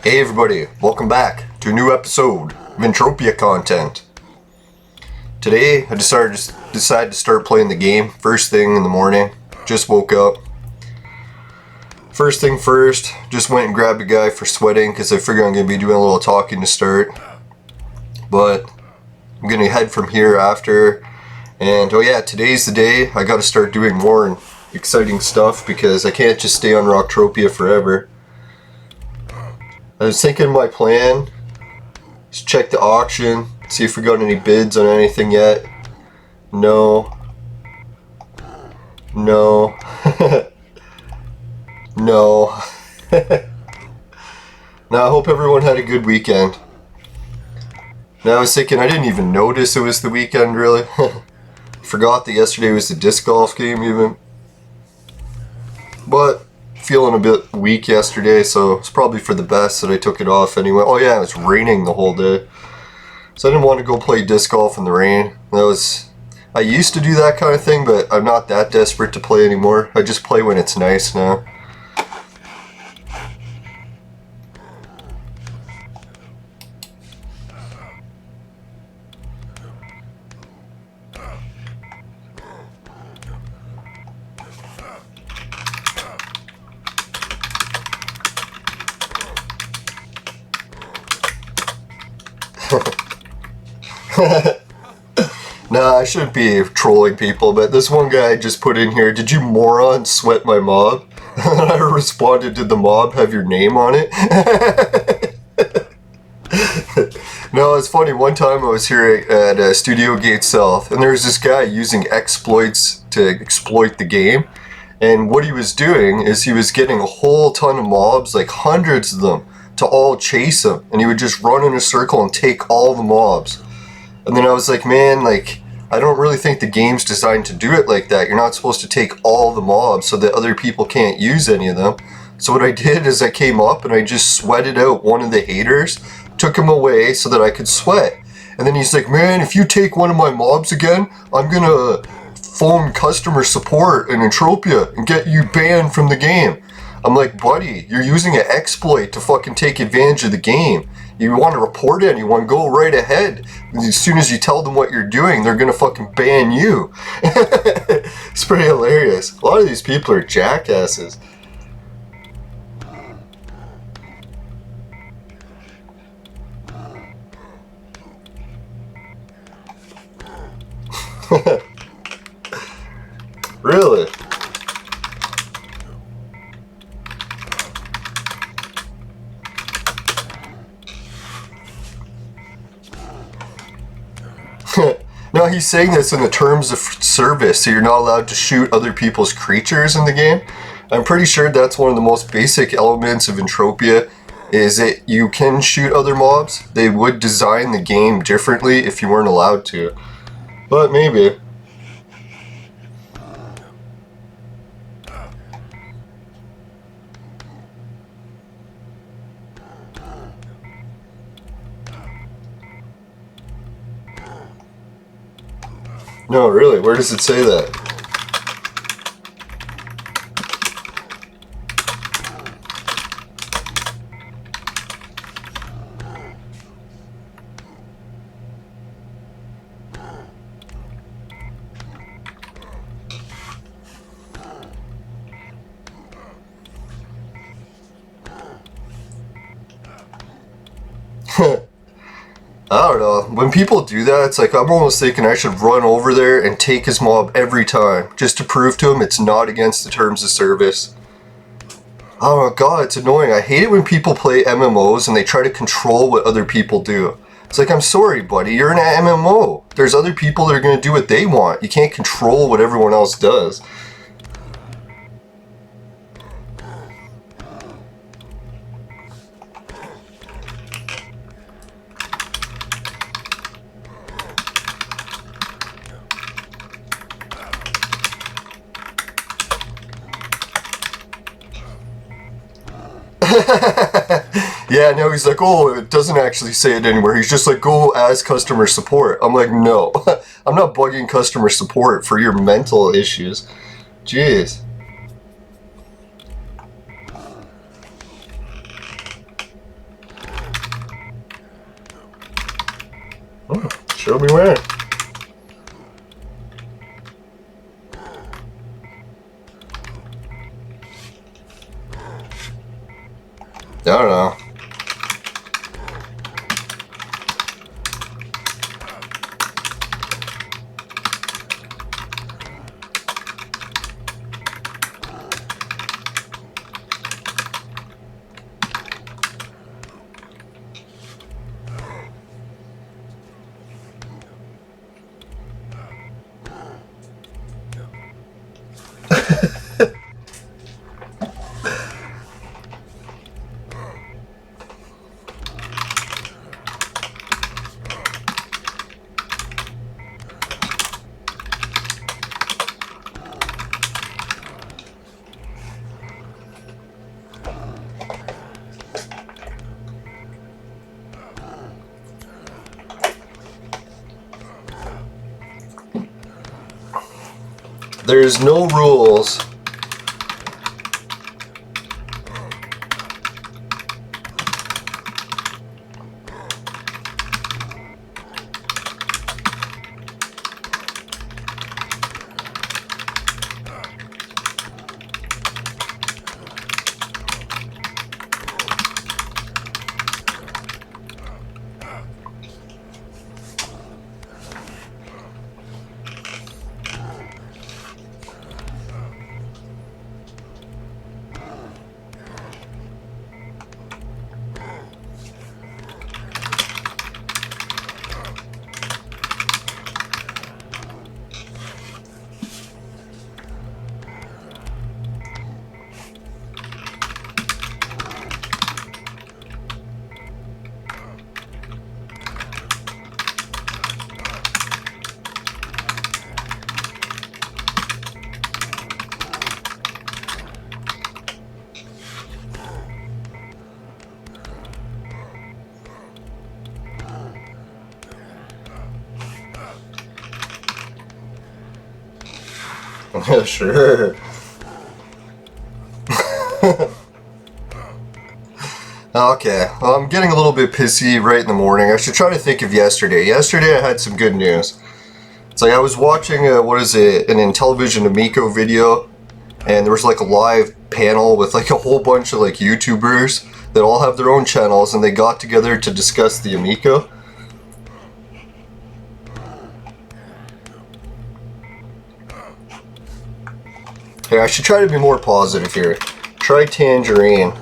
Hey everybody, welcome back to a new episode of Entropia content. Today I decided to start playing the game first thing in the morning. Just woke up. First thing first, just went and grabbed a guy for sweating because I figure I'm going to be doing a little talking to start. But I'm going to head from here after. And oh yeah, today's the day. I got to start doing more exciting stuff because I can't just stay on Rocktropia forever. I was thinking my plan is check the auction, see if we got any bids on anything yet. No. No. No. Now I hope everyone had a good weekend. Now I was thinking I didn't even notice it was the weekend really. Forgot that yesterday was the disc golf game even. But feeling a bit weak yesterday, so it's probably for the best that I took it off anyway. Oh yeah, it was raining the whole day, so I didn't want to go play disc golf in the rain. I used to do that kind of thing, but I'm not that desperate to play anymore. I just play when it's nice now. Nah, I shouldn't be trolling people, but this one guy just put in here, "Did you moron sweat my mob?" And I responded, "Did the mob have your name on it?" No, it's funny, one time I was here at Studio Gate South, and there was this guy using exploits to exploit the game, and what he was doing is he was getting a whole ton of mobs, like hundreds of them, to all chase him, and he would just run in a circle and take all the mobs. And then I was like, man, I don't really think the game's designed to do it like that. You're not supposed to take all the mobs so that other people can't use any of them. So what I did is I came up and I just sweated out one of the haters, took him away so that I could sweat. And then he's like, man, if you take one of my mobs again, I'm gonna phone customer support in Entropia and get you banned from the game. I'm like, buddy, you're using an exploit to fucking take advantage of the game. You want to report anyone, go right ahead. As soon as you tell them what you're doing, they're gonna fucking ban you. It's pretty hilarious. A lot of these people are jackasses. Really? No, he's saying this in the terms of service, so you're not allowed to shoot other people's creatures in the game. I'm pretty sure that's one of the most basic elements of Entropia, is that you can shoot other mobs. They would design the game differently if you weren't allowed to. But maybe. No, really, where does it say that? I don't know. When people do that, it's like I'm almost thinking I should run over there and take his mob every time, just to prove to him it's not against the terms of service. Oh god, it's annoying. I hate it when people play MMOs and they try to control what other people do. It's like, I'm sorry, buddy, you're in an MMO. There's other people that are going to do what they want. You can't control what everyone else does. Yeah, no, he's like, oh, it doesn't actually say it anywhere. He's just like, go as customer support. I'm like, no, I'm not bugging customer support for your mental issues. Jeez. Show me where. I don't know. There's no rules. Sure. Okay, well, I'm getting a little bit pissy right in the morning. I should try to think of yesterday. Yesterday I had some good news. It's like I was watching, an Intellivision Amico video, and there was like a live panel with like a whole bunch of like YouTubers that all have their own channels, and they got together to discuss the Amico. Hey, I should try to be more positive here. Try tangerine.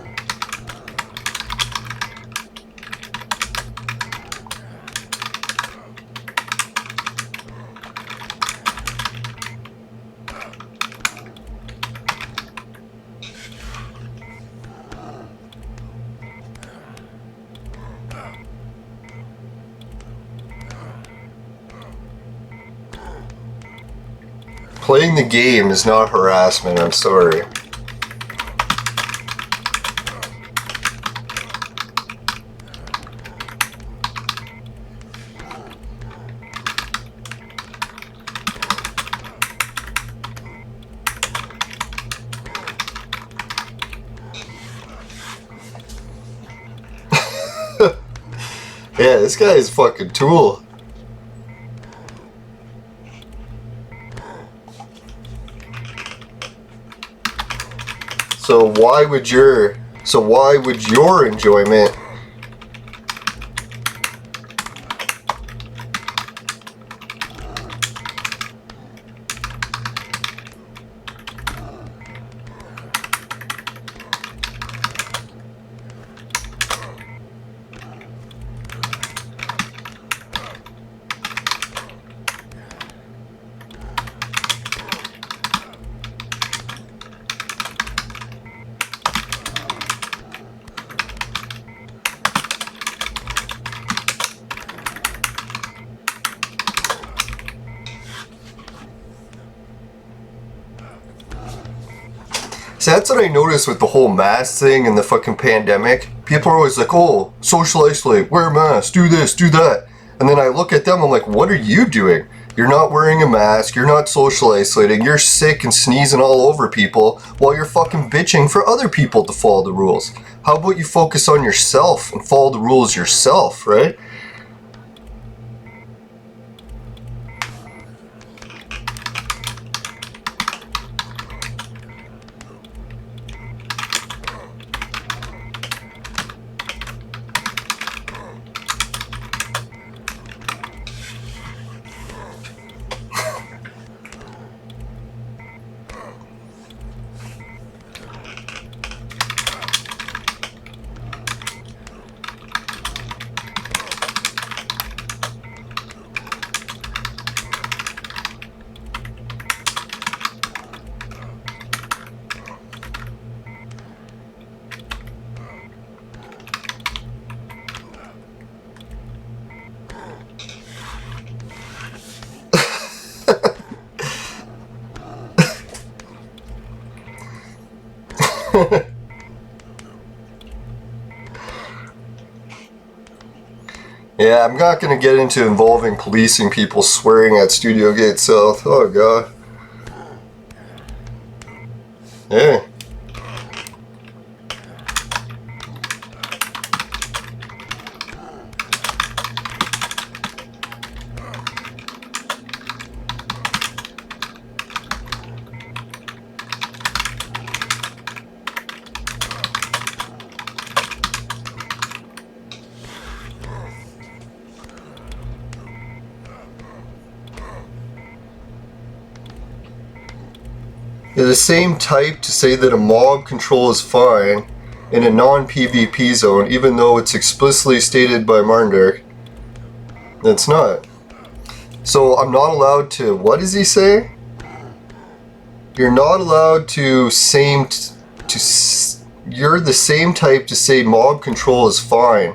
Playing the game is not harassment, I'm sorry. Yeah, this guy is a fucking tool. So why would your enjoyment See, that's what I noticed with the whole mask thing and the fucking pandemic. People are always like, oh, social isolate, wear a mask, do this, do that. And then I look at them, I'm like, what are you doing? You're not wearing a mask, you're not social isolating, you're sick and sneezing all over people while you're fucking bitching for other people to follow the rules. How about you focus on yourself and follow the rules yourself, right? Yeah, I'm not gonna get into involving policing people swearing at Studio Gate South. Oh god. Yeah. They're the same type to say that a mob control is fine in a non-PvP zone, even though it's explicitly stated by Marndark. It's not. So I'm not allowed to, what does he say? You're not allowed to you're the same type to say mob control is fine.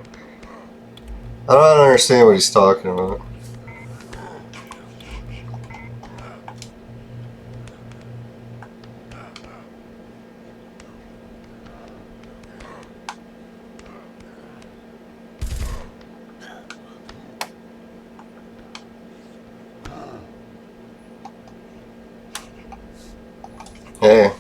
I don't understand what he's talking about. Hey.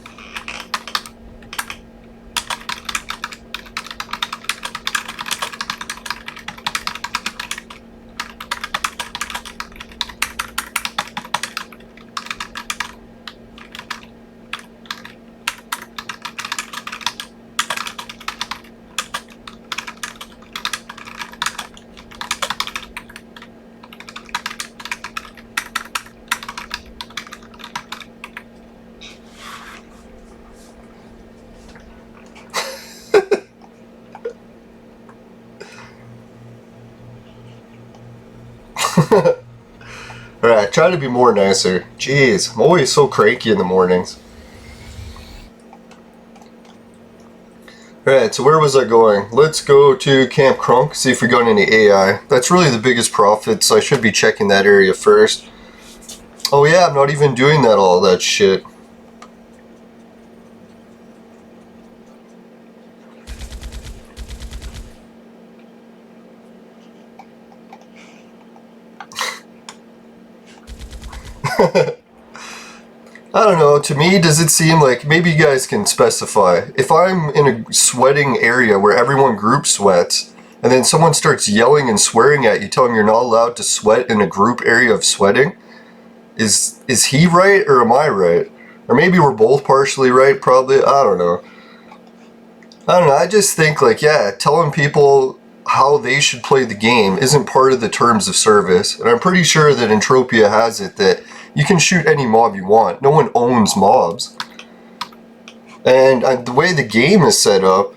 Alright, try to be more nicer. Jeez, I'm always so cranky in the mornings. Alright, so where was I going? Let's go to Camp Crunk, see if we got any AI. That's really the biggest profit, so I should be checking that area first. Oh yeah, I'm not even doing all that shit. I don't know, to me does it seem like, maybe you guys can specify, if I'm in a sweating area where everyone group sweats, and then someone starts yelling and swearing at you, telling you're not allowed to sweat in a group area of sweating, is he right or am I right? Or maybe we're both partially right, probably, I don't know. I just think like, yeah, telling people how they should play the game isn't part of the terms of service, and I'm pretty sure that Entropia has it that you can shoot any mob you want. No one owns mobs. And the way the game is set up,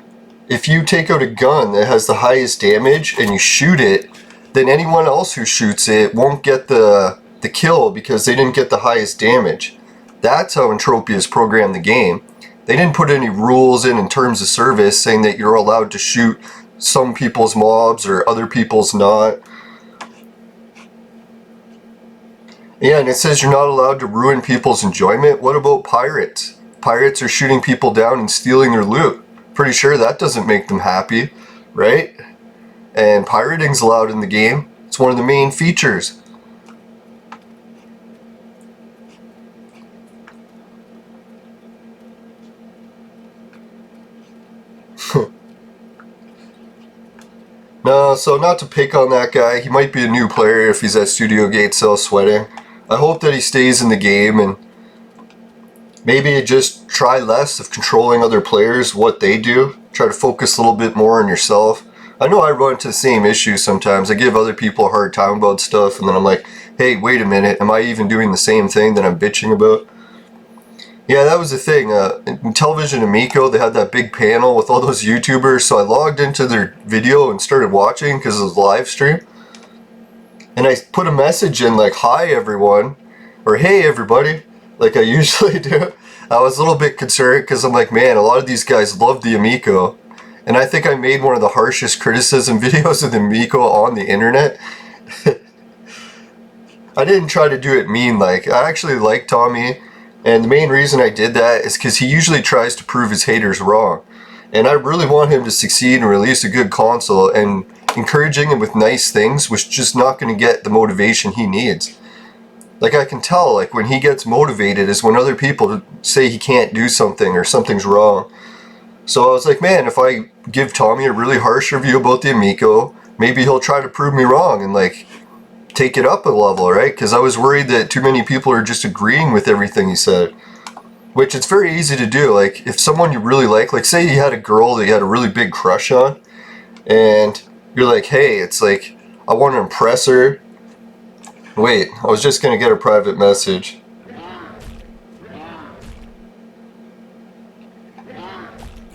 if you take out a gun that has the highest damage and you shoot it, then anyone else who shoots it won't get the kill because they didn't get the highest damage. That's how Entropia's programmed the game. They didn't put any rules in terms of service saying that you're allowed to shoot some people's mobs or other people's not. Yeah, and it says you're not allowed to ruin people's enjoyment. What about pirates? Pirates are shooting people down and stealing their loot. Pretty sure that doesn't make them happy, right? And pirating's allowed in the game. It's one of the main features. No, so not to pick on that guy. He might be a new player if he's at Studio Gate South sweating. I hope that he stays in the game and maybe just try less of controlling other players, what they do. Try to focus a little bit more on yourself. I know I run into the same issues sometimes. I give other people a hard time about stuff and then I'm like, hey, wait a minute, am I even doing the same thing that I'm bitching about? Yeah, that was the thing. In Television Amico, they had that big panel with all those YouTubers, so I logged into their video and started watching because it was a live stream. And I put a message in like, hi everyone, or hey everybody, like I usually do. I was a little bit concerned because I'm like, man, a lot of these guys love the Amico. And I think I made one of the harshest criticism videos of the Amico on the internet. I didn't try to do it mean, like, I actually like Tommy. And the main reason I did that is because he usually tries to prove his haters wrong. And I really want him to succeed and release a good console, and encouraging him with nice things was just not going to get the motivation he needs. Like, I can tell, like, when he gets motivated is when other people say he can't do something or something's wrong. So I was like, man, if I give Tommy a really harsh review about the Amico, maybe he'll try to prove me wrong and, like, take it up a level, right? Because I was worried that too many people are just agreeing with everything he said. Which it's very easy to do. Like, if someone you really like say you had a girl that you had a really big crush on, and you're like, hey, it's like, I want to impress her. Wait, I was just going to get a private message.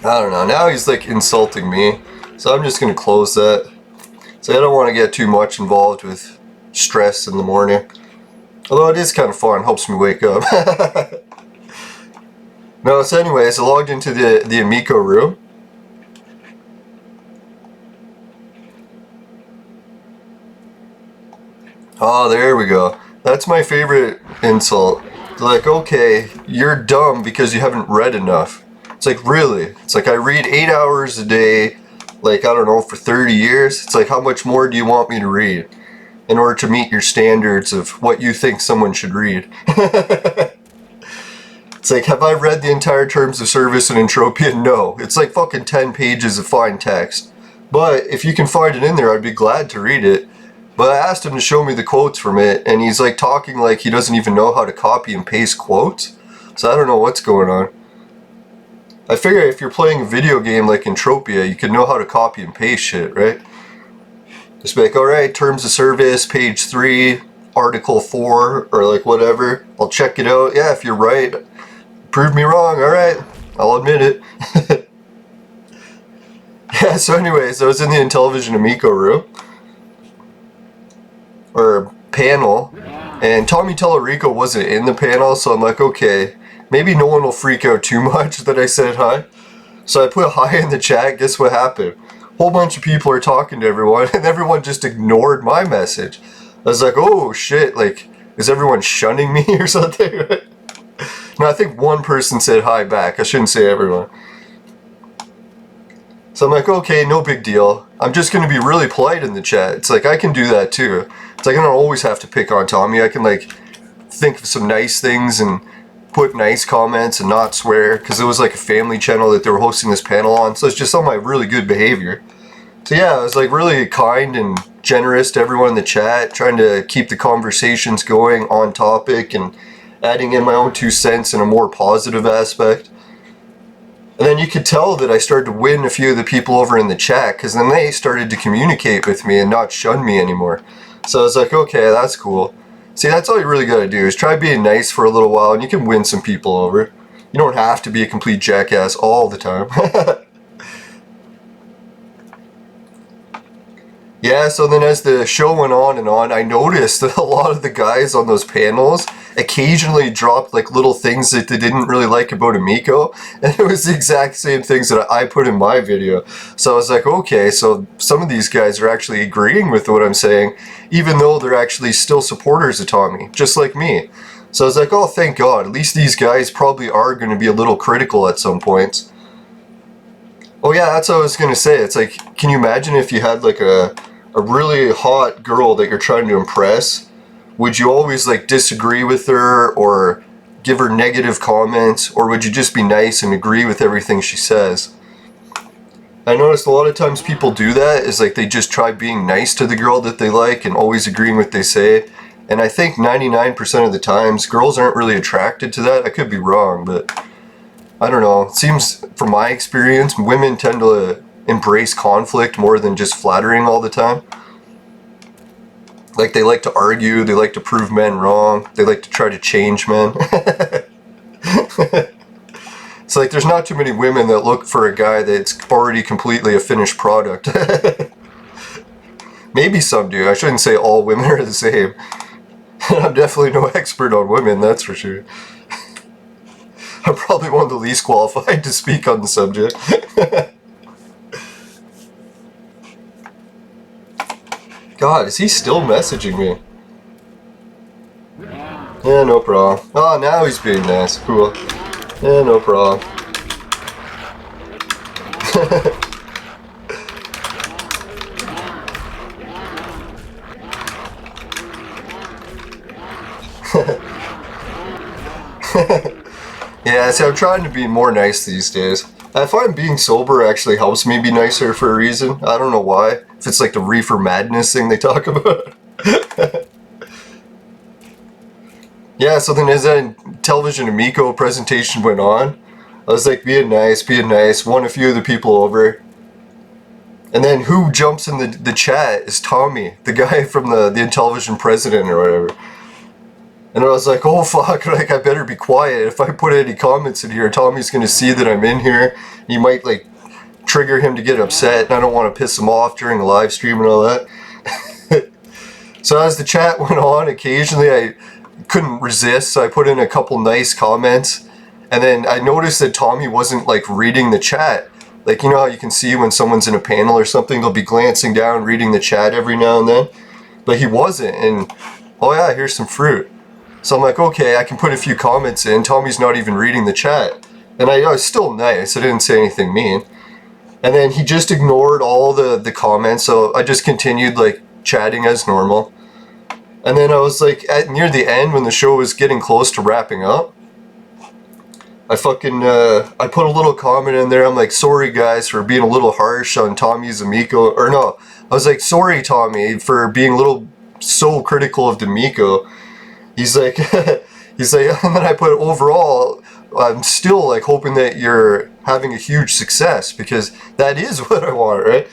I don't know, now he's like insulting me, so I'm just going to close that. So I don't want to get too much involved with stress in the morning. Although it is kind of fun, helps me wake up. No, so anyways, I logged into the Amico room. Oh, there we go. That's my favorite insult. They're like, okay, you're dumb because you haven't read enough. It's like, really? It's like, I read 8 hours a day, like, I don't know, for 30 years. It's like, how much more do you want me to read in order to meet your standards of what you think someone should read? It's like, have I read the entire terms of service in Entropia? No. It's like fucking 10 pages of fine text. But if you can find it in there, I'd be glad to read it. But I asked him to show me the quotes from it, and he's like talking like he doesn't even know how to copy and paste quotes. So I don't know what's going on. I figure if you're playing a video game like Entropia, you can know how to copy and paste shit, right? Just be like, alright, terms of service, page 3, article 4, or like whatever. I'll check it out. Yeah, if you're right, prove me wrong, alright. I'll admit it. Yeah, so anyways, I was in the Intellivision Amico room. Or panel, and Tommy Tellerico wasn't in the panel, so I'm like, okay, maybe no one will freak out too much that I said hi. So I put hi in the chat. Guess what happened? A whole bunch of people are talking to everyone, and everyone just ignored my message. I was like, oh shit, like, is everyone shunning me or something? No, I think one person said hi back. I shouldn't say everyone. So I'm like, okay, no big deal. I'm just going to be really polite in the chat. It's like, I can do that too. It's like, I don't always have to pick on Tommy. I can like think of some nice things and put nice comments and not swear, because it was like a family channel that they were hosting this panel on. So it's just all my really good behavior. So yeah, I was like really kind and generous to everyone in the chat, trying to keep the conversations going on topic and adding in my own 2 cents in a more positive aspect. And then you could tell that I started to win a few of the people over in the chat, because then they started to communicate with me and not shun me anymore. So I was like, okay, that's cool. See, that's all you really gotta do, is try being nice for a little while and you can win some people over. You don't have to be a complete jackass all the time. Yeah, so then as the show went on and on, I noticed that a lot of the guys on those panels occasionally dropped like little things that they didn't really like about Amico, and it was the exact same things that I put in my video. So I was like, okay, so some of these guys are actually agreeing with what I'm saying, even though they're actually still supporters of Tommy, just like me. So I was like, oh, thank God, at least these guys probably are going to be a little critical at some points. Oh yeah, that's what I was going to say. It's like, can you imagine if you had like a really hot girl that you're trying to impress? Would you always like disagree with her or give her negative comments, or would you just be nice and agree with everything she says? I noticed a lot of times people do that, is like they just try being nice to the girl that they like and always agreeing with what they say. And I think 99% of the times girls aren't really attracted to that. I could be wrong, but I don't know. It seems, from my experience, women tend to embrace conflict more than just flattering all the time. Like, they like to argue, they like to prove men wrong, they like to try to change men. It's like there's not too many women that look for a guy that's already completely a finished product. Maybe some do. I shouldn't say all women are the same. I'm definitely no expert on women, that's for sure. I'm probably one of the least qualified to speak on the subject. God, is he still messaging me? Yeah, no problem. Oh, now he's being nice. Cool. Yeah, no problem. Yeah, see, I'm trying to be more nice these days. I find being sober actually helps me be nicer for a reason. I don't know why. If it's like the reefer madness thing they talk about. Yeah, so then as that television Amico presentation went on, I was like being nice, won a few of the people over. And then who jumps in the chat is Tommy, the guy from the Intellivision president or whatever. And I was like, oh fuck, like I better be quiet. If I put any comments in here, Tommy's gonna see that I'm in here. He might like trigger him to get upset, and I don't want to piss him off during the live stream and all that. So as the chat went on, occasionally I couldn't resist, so I put in a couple nice comments. And then I noticed that Tommy wasn't like reading the chat. Like, you know how you can see when someone's in a panel or something, they'll be glancing down, reading the chat every now and then. But he wasn't, and oh yeah, here's some fruit. So I'm like, okay, I can put a few comments in. Tommy's not even reading the chat. And I was still nice, I didn't say anything mean. And then he just ignored all the comments, so I just continued like chatting as normal. And then I was like, near the end when the show was getting close to wrapping up, I put a little comment in there. I'm like, sorry guys for being a little harsh on Tommy's Amico. Or no, I was like, sorry Tommy for being a little so critical of the Amico. He's like, and then I put overall, I'm still like hoping that you're having a huge success because that is what I want, right?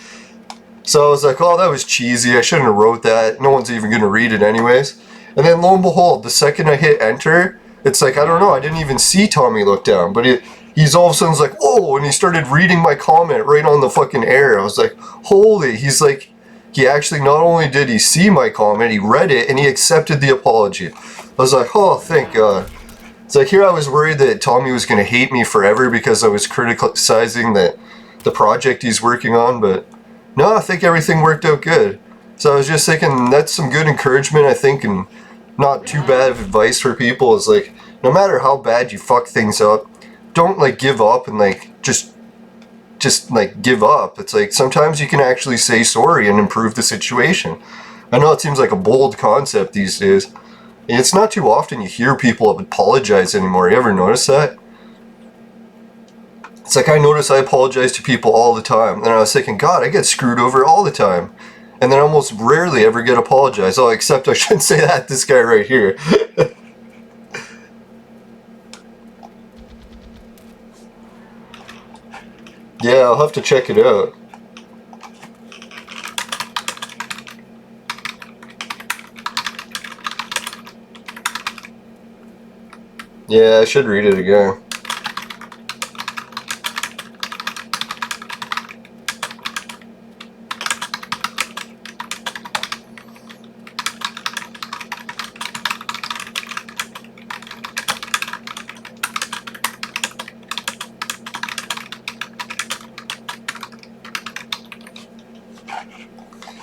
So I was like, oh, that was cheesy. I shouldn't have wrote that. No one's even going to read it anyways. And then lo and behold, the second I hit enter, it's like, I don't know, I didn't even see Tommy look down, but he's all of a sudden like, whoa, and he started reading my comment right on the fucking air. I was like, holy, he's like, he actually not only did he see my comment, he read it and he accepted the apology. I was like, oh, thank God. It's like here I was worried that Tommy was going to hate me forever because I was criticizing the project he's working on, but no, I think everything worked out good. So I was just thinking that's some good encouragement, I think, and not too bad of advice for people. Is like, no matter how bad you fuck things up, don't like give up and like just like give up. It's like sometimes you can actually say sorry and improve the situation. I know it seems like a bold concept these days. And it's not too often you hear people apologize anymore. You ever notice that? It's like I notice I apologize to people all the time. And I was thinking, God, I get screwed over all the time. And then I almost rarely ever get apologized. Oh, except I shouldn't say that, this guy right here. Yeah, I'll have to check it out. Yeah, I should read it again.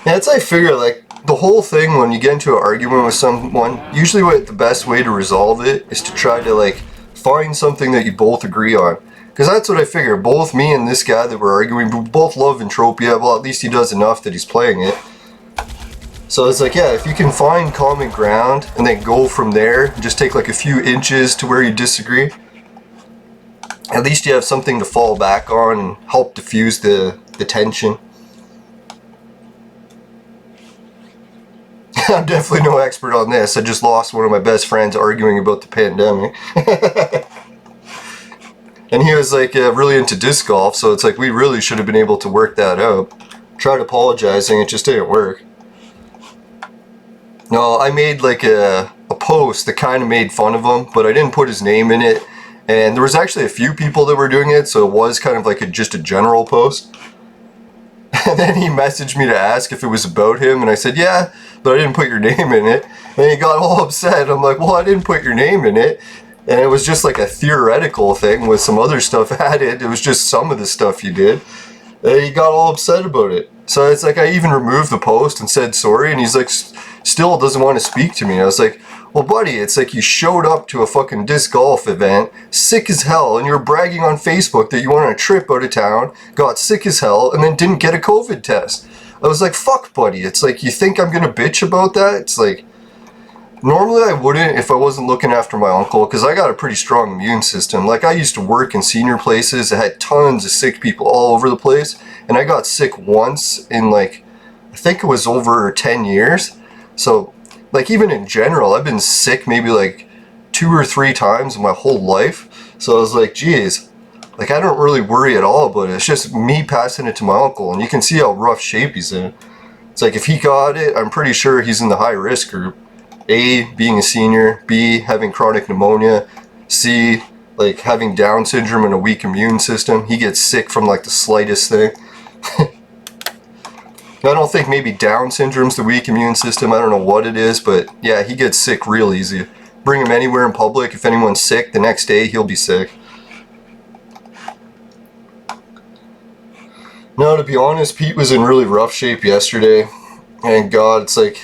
Yeah, it's I figure like the whole thing when you get into an argument with someone, usually the best way to resolve it is to try to like find something that you both agree on. Because that's what I figure. Both me and this guy that we're arguing, we both love Entropia. Well, at least he does enough that he's playing it. So it's like, yeah, if you can find common ground and then go from there, just take like a few inches to where you disagree, at least you have something to fall back on and help diffuse the tension. I'm definitely no expert on this. I just lost one of my best friends arguing about the pandemic. And he was like really into disc golf, so it's like we really should have been able to work that out. Tried apologizing, it just didn't work. No, I made like a post that kind of made fun of him, but I didn't put his name in it. And there was actually a few people that were doing it, so it was kind of like just a general post. And then he messaged me to ask if it was about him, and I said, yeah, but I didn't put your name in it. And he got all upset. I'm like, well, I didn't put your name in it. And it was just like a theoretical thing with some other stuff added. It was just some of the stuff you did. And he got all upset about it. So it's like I even removed the post and said sorry, and he's like, still doesn't want to speak to me. I was like, well, buddy, it's like you showed up to a fucking disc golf event, sick as hell, and you were bragging on Facebook that you went on a trip out of town, got sick as hell, and then didn't get a COVID test. I was like, fuck, buddy. It's like, you think I'm gonna bitch about that? It's like, normally I wouldn't if I wasn't looking after my uncle, because I got a pretty strong immune system. Like, I used to work in senior places that had tons of sick people all over the place, and I got sick once in, like, I think it was over 10 years. So, like, even in general, I've been sick maybe like 2 or 3 times in my whole life. So I was like, geez, like, I don't really worry at all about it. It's just me passing it to my uncle, and you can see how rough shape he's in. It's like, if he got it, I'm pretty sure he's in the high risk group. A, being a senior, B, having chronic pneumonia, C, like, having Down syndrome and a weak immune system. He gets sick from, like, the slightest thing. I don't think maybe Down syndrome's the weak immune system. I don't know what it is, but yeah, he gets sick real easy. Bring him anywhere in public. If anyone's sick, the next day he'll be sick. No, to be honest, Pete was in really rough shape yesterday. And God, it's like,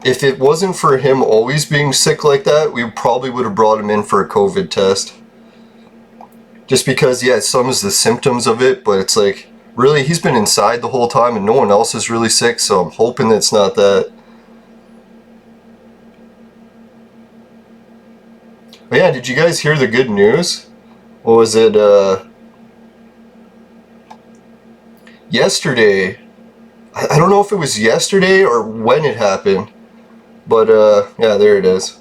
if it wasn't for him always being sick like that, we probably would have brought him in for a COVID test. Just because he had some of the symptoms of it, but it's like, really, he's been inside the whole time and no one else is really sick, so I'm hoping that it's not that. But yeah, did you guys hear the good news? What was it, yesterday? I don't know if it was yesterday or when it happened, but yeah, there it is.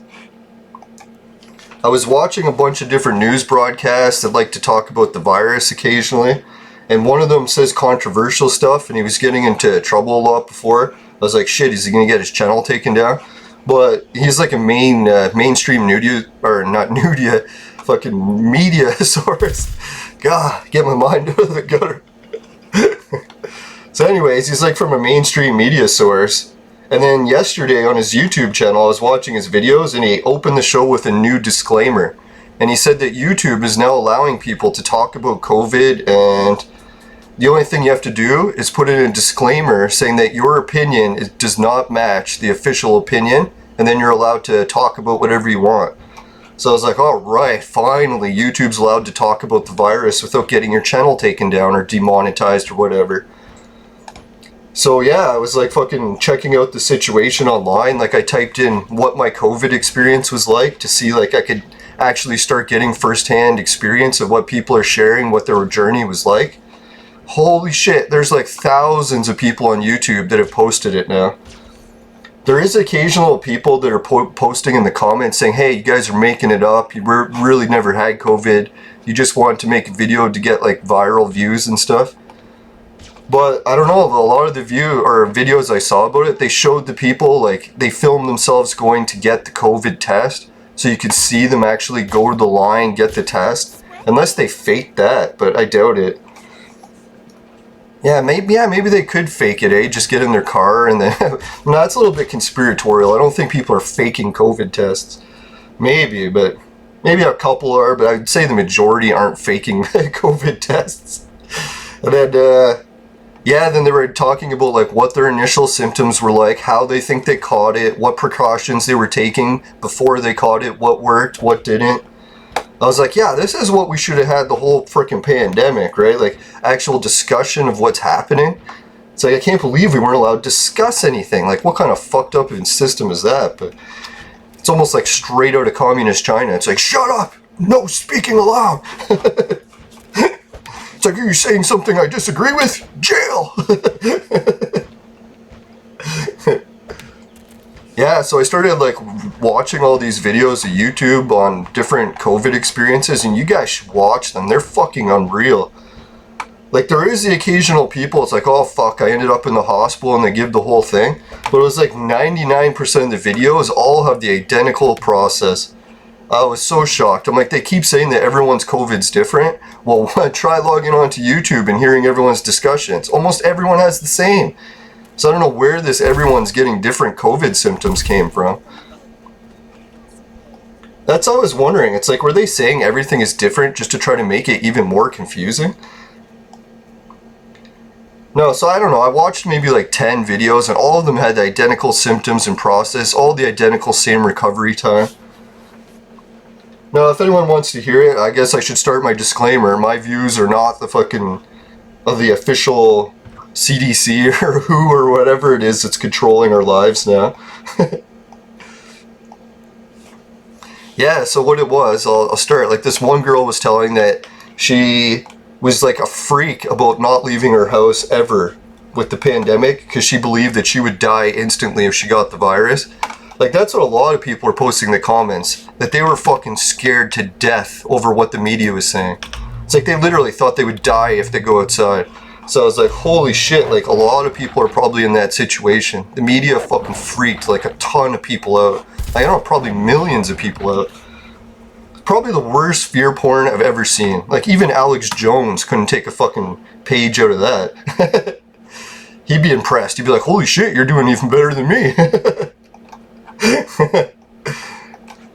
I was watching a bunch of different news broadcasts that like to talk about the virus occasionally. And one of them says controversial stuff, and he was getting into trouble a lot before. I was like, shit, is he going to get his channel taken down? But he's like a mainstream media, or not nudie, fucking media source. God, get my mind out of the gutter. So anyways, he's like from a mainstream media source. And then yesterday on his YouTube channel, I was watching his videos, and he opened the show with a new disclaimer. And he said that YouTube is now allowing people to talk about COVID, and the only thing you have to do is put in a disclaimer saying that your opinion does not match the official opinion, and then you're allowed to talk about whatever you want. So I was like, all right, finally, YouTube's allowed to talk about the virus without getting your channel taken down or demonetized or whatever. So yeah, I was like fucking checking out the situation online. Like, I typed in what my COVID experience was like to see like I could actually start getting firsthand experience of what people are sharing, what their journey was like. Holy shit, there's like thousands of people on YouTube that have posted it now. There is occasional people that are posting in the comments saying, hey, you guys are making it up, you really never had COVID, you just want to make a video to get like viral views and stuff. But I don't know, a lot of the videos I saw about it, they showed the people, like, they filmed themselves going to get the COVID test, so you could see them actually go to the line, get the test, unless they faked that, but I doubt it. Yeah, maybe they could fake it, eh? Just get in their car and then... No, that's a little bit conspiratorial. I don't think people are faking COVID tests. Maybe, but... Maybe a couple are, but I'd say the majority aren't faking COVID tests. And then, yeah, then they were talking about, like, what their initial symptoms were like, how they think they caught it, what precautions they were taking before they caught it, what worked, what didn't. I was like, yeah, this is what we should have had the whole freaking pandemic, right? Like, actual discussion of what's happening. It's like, I can't believe we weren't allowed to discuss anything. Like, what kind of fucked up system is that? But it's almost like straight out of communist China. It's like, shut up! No speaking aloud! It's like, are you saying something I disagree with? Jail! Yeah, so I started like watching all these videos of YouTube on different COVID experiences, and you guys should watch them. They're fucking unreal. Like, there is the occasional people, it's like, oh fuck, I ended up in the hospital, and they give the whole thing. But it was like 99% of the videos all have the identical process. I was so shocked. I'm like, they keep saying that everyone's COVID's different. Well, try logging onto YouTube and hearing everyone's discussions. Almost everyone has the same. So I don't know where this everyone's getting different COVID symptoms came from. That's all I was wondering. It's like, were they saying everything is different just to try to make it even more confusing? No, so I don't know. I watched maybe like 10 videos and all of them had the identical symptoms and process, all the identical same recovery time. Now, if anyone wants to hear it, I guess I should start my disclaimer. My views are not the fucking of the official CDC or WHO or whatever it is that's controlling our lives now. Yeah, so what it was, I'll start. Like this one girl was telling that she was like a freak about not leaving her house ever with the pandemic because she believed that she would die instantly if she got the virus. Like that's what a lot of people are posting in the comments, that they were fucking scared to death over what the media was saying. It's like they literally thought they would die if they go outside. So I was like, holy shit, like a lot of people are probably in that situation. The media fucking freaked like a ton of people out. I don't know, probably millions of people out. Probably the worst fear porn I've ever seen. Like even Alex Jones couldn't take a fucking page out of that. He'd be impressed. He'd be like, holy shit, you're doing even better than me.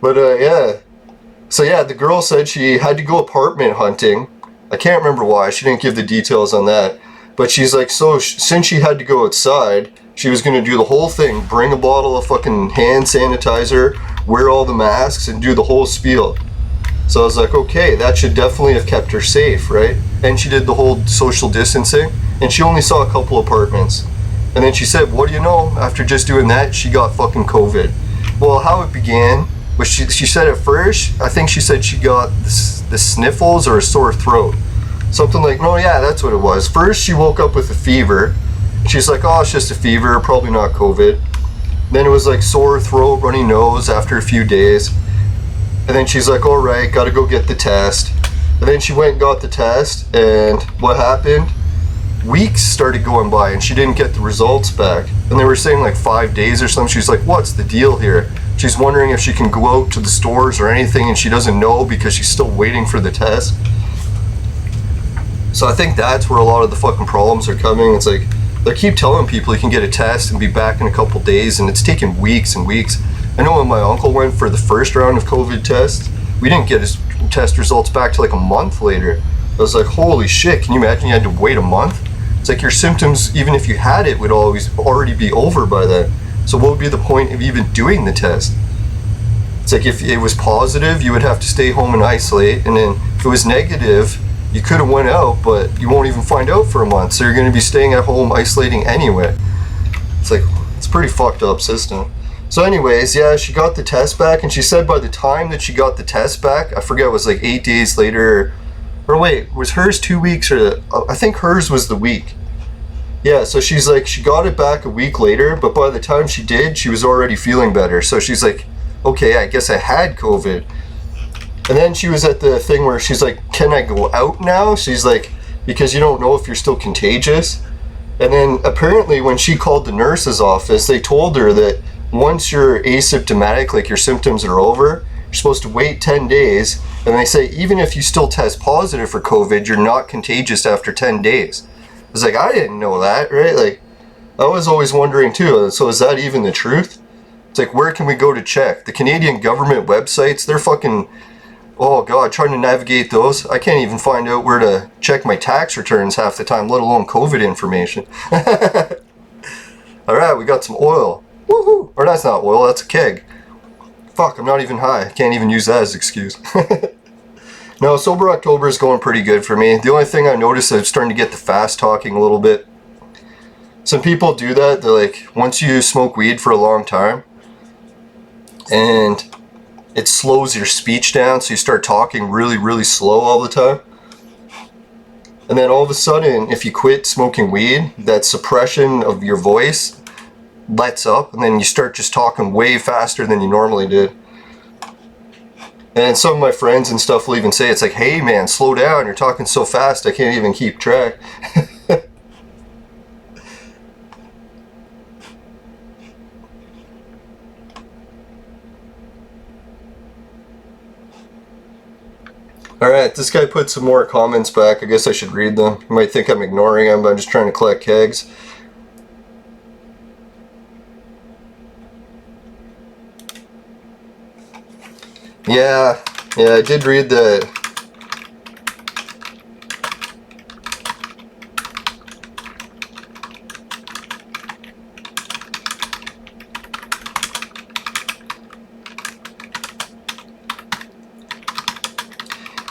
But yeah. So yeah, the girl said she had to go apartment hunting. I can't remember why. She didn't give the details on that. But she's like, so since she had to go outside, she was going to do the whole thing. Bring a bottle of fucking hand sanitizer, wear all the masks, and do the whole spiel. So I was like, okay, that should definitely have kept her safe, right? And she did the whole social distancing, and she only saw a couple apartments. And then she said, what do you know? After just doing that, she got fucking COVID. Well, how it began was she said at first, I think she said she got the sniffles or a sore throat. Something like, no, yeah, that's what it was. First, she woke up with a fever. She's like, oh, it's just a fever, probably not COVID. Then it was like sore throat, runny nose after a few days. And then she's like, all right, gotta go get the test. And then she went and got the test, and what happened? Weeks started going by and she didn't get the results back. And they were saying like 5 days or something. She's like, what's the deal here? She's wondering if she can go out to the stores or anything, and she doesn't know because she's still waiting for the test. So I think that's where a lot of the fucking problems are coming. It's like, they keep telling people you can get a test and be back in a couple days, and it's taking weeks and weeks. I know when my uncle went for the first round of COVID tests, we didn't get his test results back till like a month later. I was like, holy shit, can you imagine you had to wait a month? It's like your symptoms, even if you had it, would always already be over by then. So what would be the point of even doing the test? It's like if it was positive, you would have to stay home and isolate, and then if it was negative, you could have went out, but you won't even find out for a month, so you're going to be staying at home isolating anyway. It's like, it's a pretty fucked up system. So anyways, yeah, she got the test back, and she said by the time that she got the test back, I forget, it was like 8 days later, or wait, was hers 2 weeks, or I think hers was the week. Yeah, so she's like, she got it back a week later, but by the time she did, she was already feeling better. So she's like, okay, I guess I had COVID. And then she was at the thing where she's like, can I go out now? She's like, because you don't know if you're still contagious. And then apparently when she called the nurse's office, they told her that once you're asymptomatic, like your symptoms are over, you're supposed to wait 10 days. And they say, even if you still test positive for COVID, you're not contagious after 10 days. I was like, I didn't know that, right? Like, I was always wondering too, so is that even the truth? It's like, where can we go to check? The Canadian government websites, they're fucking, oh god, trying to navigate those. I can't even find out where to check my tax returns half the time, let alone COVID information. Alright, we got some oil. Woohoo! Or that's not oil, that's a keg. Fuck, I'm not even high. I can't even use that as an excuse. No, Sober October is going pretty good for me. The only thing I noticed is I'm starting to get the fast talking a little bit. Some people do that. They're like, once you smoke weed for a long time, and it slows your speech down, so you start talking really, really slow all the time. And then all of a sudden, if you quit smoking weed, that suppression of your voice lets up, and then you start just talking way faster than you normally did. And some of my friends and stuff will even say, it's like, hey man, slow down, you're talking so fast I can't even keep track. Alright, this guy put some more comments back. I guess I should read them. You might think I'm ignoring them, but I'm just trying to collect kegs. Yeah, I did read that.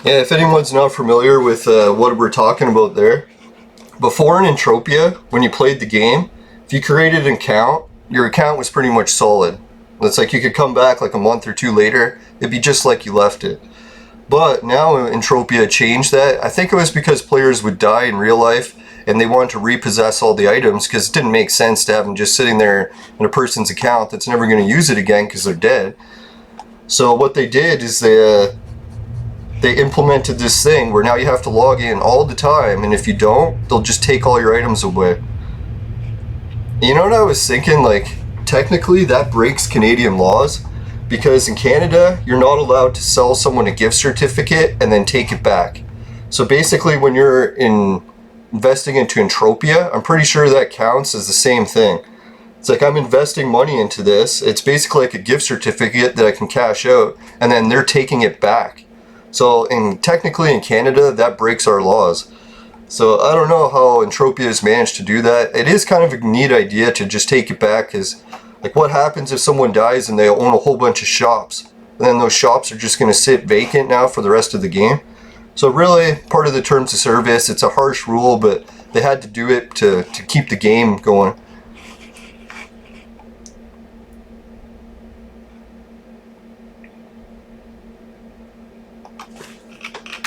Yeah, if anyone's not familiar with what we're talking about there, before in Entropia, when you played the game, if you created an account, your account was pretty much solid. It's like you could come back like a month or two later, it'd be just like you left it. But now Entropia changed that. I think it was because players would die in real life and they wanted to repossess all the items because it didn't make sense to have them just sitting there in a person's account that's never going to use it again because they're dead. So what they did is they implemented this thing where now you have to log in all the time, and if you don't, they'll just take all your items away. You know what I was thinking? Like, technically that breaks Canadian laws, because in Canada, you're not allowed to sell someone a gift certificate and then take it back. So basically when you're investing into Entropia, I'm pretty sure that counts as the same thing. It's like I'm investing money into this. It's basically like a gift certificate that I can cash out, and then they're taking it back. So technically in Canada, that breaks our laws. So I don't know how Entropia has managed to do that. It is kind of a neat idea to just take it back, because like what happens if someone dies and they own a whole bunch of shops? And then those shops are just going to sit vacant now for the rest of the game. So really, part of the terms of service, it's a harsh rule, but they had to do it to keep the game going.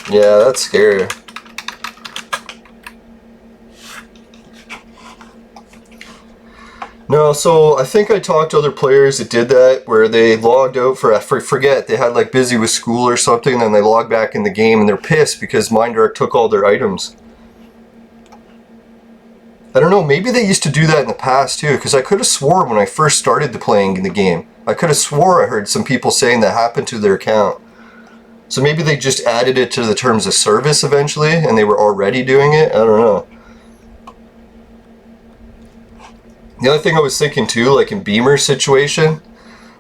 Yeah, that's scary. No, so I think I talked to other players that did that, where they logged out for, I forget, they had like busy with school or something, and then they logged back in the game and they're pissed because Mindark took all their items. I don't know, maybe they used to do that in the past too, because I could have swore when I first started playing the game, I could have swore I heard some people saying that happened to their account. So maybe they just added it to the terms of service eventually, and they were already doing it? I don't know. The other thing I was thinking too, like in Beamer's situation,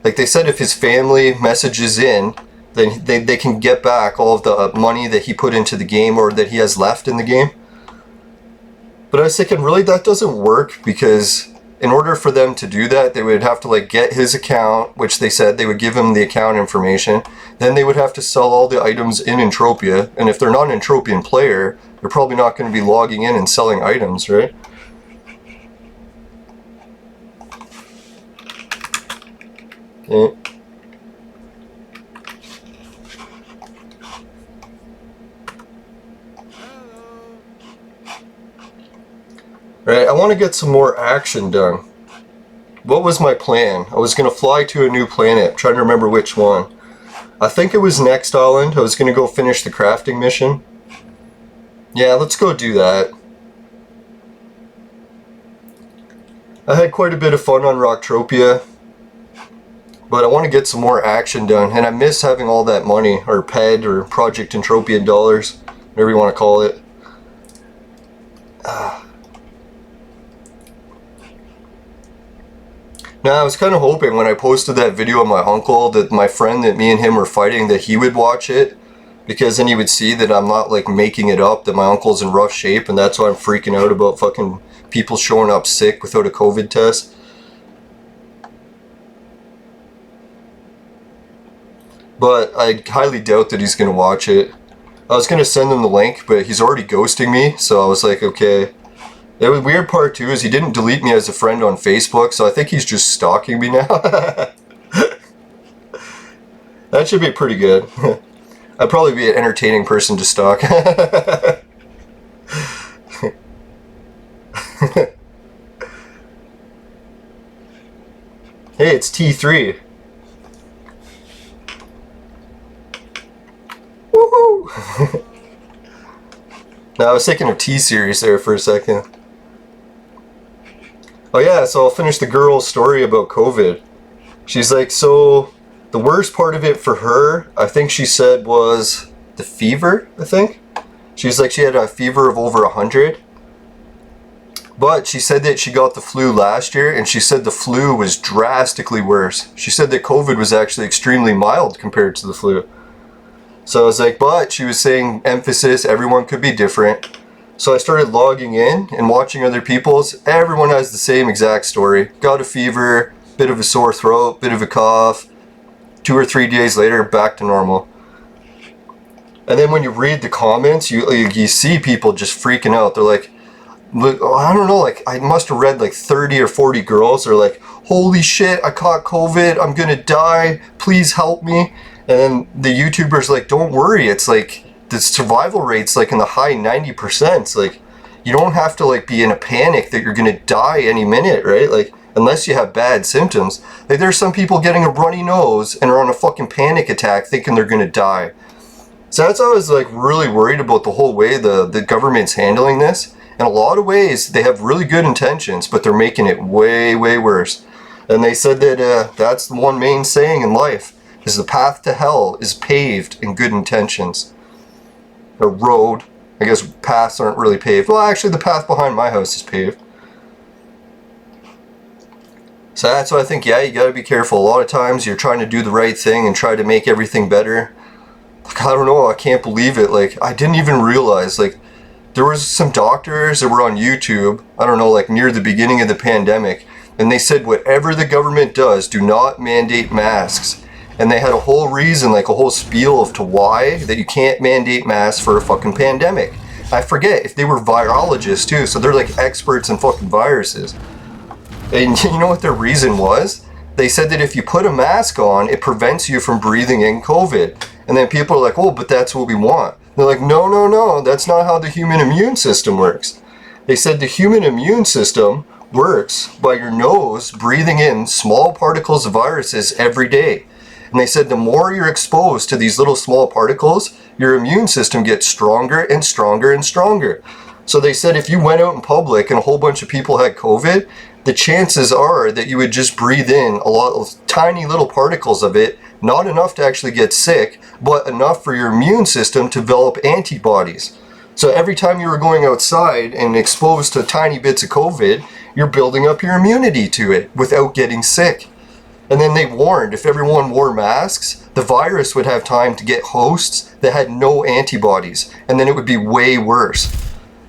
like they said if his family messages in, then they can get back all of the money that he put into the game or that he has left in the game. But I was thinking, really, that doesn't work, because in order for them to do that, they would have to like get his account, which they said they would give him the account information. Then they would have to sell all the items in Entropia, and if they're not an Entropian player, they're probably not going to be logging in and selling items, right? Okay. Right, I want to get some more action done. What was my plan? I was going to fly to a new planet. I'm trying to remember which one. I think it was Next Island. I was going to go finish the crafting mission. Yeah, let's go do that. I had quite a bit of fun on Rocktropia, but I want to get some more action done, and I miss having all that money, or PED, or Project Entropian dollars, whatever you want to call it. Now, I was kind of hoping when I posted that video of my uncle that my friend that me and him were fighting, that he would watch it, because then he would see that I'm not like making it up, that my uncle's in rough shape, and that's why I'm freaking out about fucking people showing up sick without a COVID test. But I highly doubt that he's going to watch it. I was going to send him the link, but he's already ghosting me, so I was like, okay. The weird part too is he didn't delete me as a friend on Facebook, so I think he's just stalking me now. That should be pretty good. I'd probably be an entertaining person to stalk. Hey, it's T3. Woohoo! No, I was thinking of T-Series there for a second. Oh yeah, so I'll finish the girl's story about COVID. She's like, so the worst part of it for her, I think she said, was the fever, I think. She's like, she had a fever of over 100. But she said that she got the flu last year, and she said the flu was drastically worse. She said that COVID was actually extremely mild compared to the flu. So I was like, but she was saying emphasis, everyone could be different. So I started logging in and watching other people's. Everyone has the same exact story. Got a fever, bit of a sore throat, bit of a cough. 2 or 3 days later, back to normal. And then when you read the comments, you see people just freaking out. They're like, I don't know, like I must have read like 30 or 40 girls are like, holy shit, I caught COVID, I'm gonna die, please help me. And then the YouTubers like, don't worry, it's like the survival rate's like in the high 90%. It's like, you don't have to like be in a panic that you're gonna die any minute, right? Like, unless you have bad symptoms. Like, there's some people getting a runny nose and are on a fucking panic attack thinking they're gonna die. So that's why I was like really worried about the whole way the government's handling this. In a lot of ways, they have really good intentions, but they're making it way, way worse. And they said that that's the one main saying in life, is the path to hell is paved in good intentions. A road. I guess paths aren't really paved. Well, actually, the path behind my house is paved. So that's why I think, yeah, you gotta be careful. A lot of times you're trying to do the right thing and try to make everything better. Like, I don't know, I can't believe it. Like, I didn't even realize, like, there was some doctors that were on YouTube, I don't know, like near the beginning of the pandemic, and they said whatever the government does, do not mandate masks. And they had a whole reason, like a whole spiel of to why that you can't mandate masks for a fucking pandemic. I forget if they were virologists too, so they're like experts in fucking viruses. And you know what their reason was? They said that if you put a mask on, it prevents you from breathing in COVID. And then people are like, oh, but that's what we want. They're like, no, no, no, that's not how the human immune system works. They said the human immune system works by your nose breathing in small particles of viruses every day. And they said the more you're exposed to these little small particles, your immune system gets stronger and stronger and stronger. So they said if you went out in public and a whole bunch of people had COVID, the chances are that you would just breathe in a lot of tiny little particles of it, not enough to actually get sick, but enough for your immune system to develop antibodies. So every time you were going outside and exposed to tiny bits of COVID, you're building up your immunity to it without getting sick. And then they warned if everyone wore masks, the virus would have time to get hosts that had no antibodies, and then it would be way worse.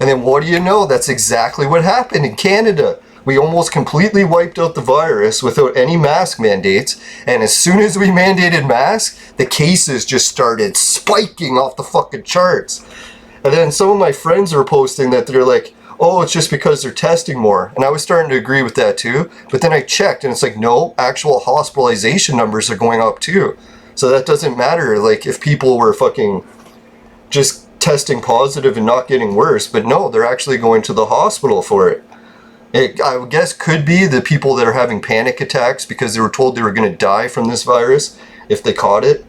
And then what do you know? That's exactly what happened in Canada. We almost completely wiped out the virus without any mask mandates, and as soon as we mandated masks, the cases just started spiking off the fucking charts. And then some of my friends were posting that they're like, oh, it's just because they're testing more. And I was starting to agree with that too, but then I checked and it's like, no, actual hospitalization numbers are going up too. So that doesn't matter, like, if people were fucking just testing positive and not getting worse, but no, they're actually going to the hospital for it. It, I guess, could be the people that are having panic attacks because they were told they were going to die from this virus if they caught it.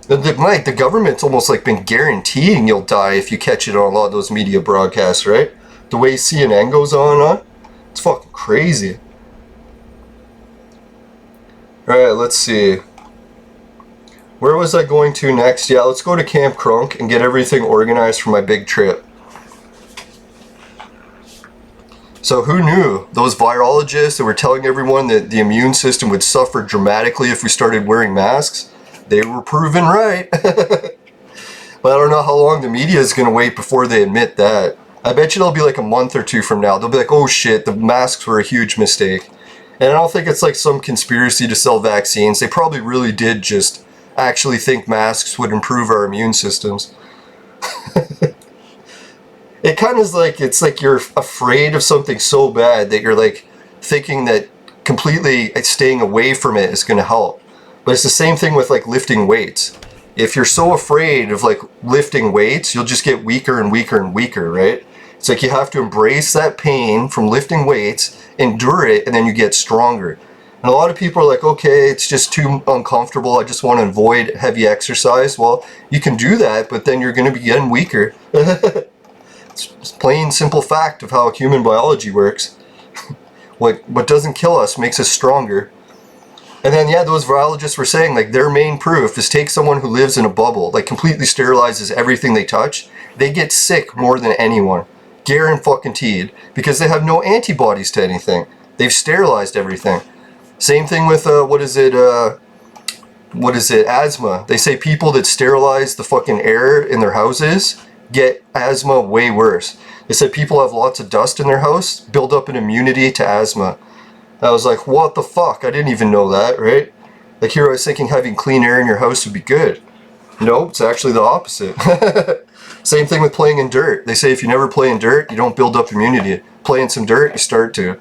The government's almost like been guaranteeing you'll die if you catch it on a lot of those media broadcasts, right? The way CNN goes on, it's fucking crazy. Alright, let's see. Where was I going to next? Yeah, let's go to Camp Crunk and get everything organized for my big trip. So who knew? Those virologists that were telling everyone that the immune system would suffer dramatically if we started wearing masks, they were proven right. But I don't know how long the media is going to wait before they admit that. I bet you it'll be like a month or two from now. They'll be like, oh shit, the masks were a huge mistake. And I don't think it's like some conspiracy to sell vaccines. They probably really did just actually think masks would improve our immune systems. It kind of is like, it's like you're afraid of something so bad that you're like thinking that completely staying away from it is going to help. But it's the same thing with like lifting weights. If you're so afraid of like lifting weights, you'll just get weaker and weaker and weaker, right? It's like you have to embrace that pain from lifting weights, endure it, and then you get stronger. And a lot of people are like, okay, it's just too uncomfortable, I just want to avoid heavy exercise. Well, you can do that, but then you're going to be getting weaker. It's plain simple fact of how human biology works. What doesn't kill us makes us stronger. And then, yeah, those virologists were saying, like, their main proof is take someone who lives in a bubble, like, completely sterilizes everything they touch. They get sick more than anyone. Guaranteed. Because they have no antibodies to anything. They've sterilized everything. Same thing with, asthma. They say people that sterilize the fucking air in their houses get asthma way worse. They said people have lots of dust in their house, build up an immunity to asthma. I was like, what the fuck? I didn't even know that, right? Like, here I was thinking having clean air in your house would be good. Nope, it's actually the opposite. Same thing with playing in dirt. They say if you never play in dirt, you don't build up immunity. Play in some dirt, you start to.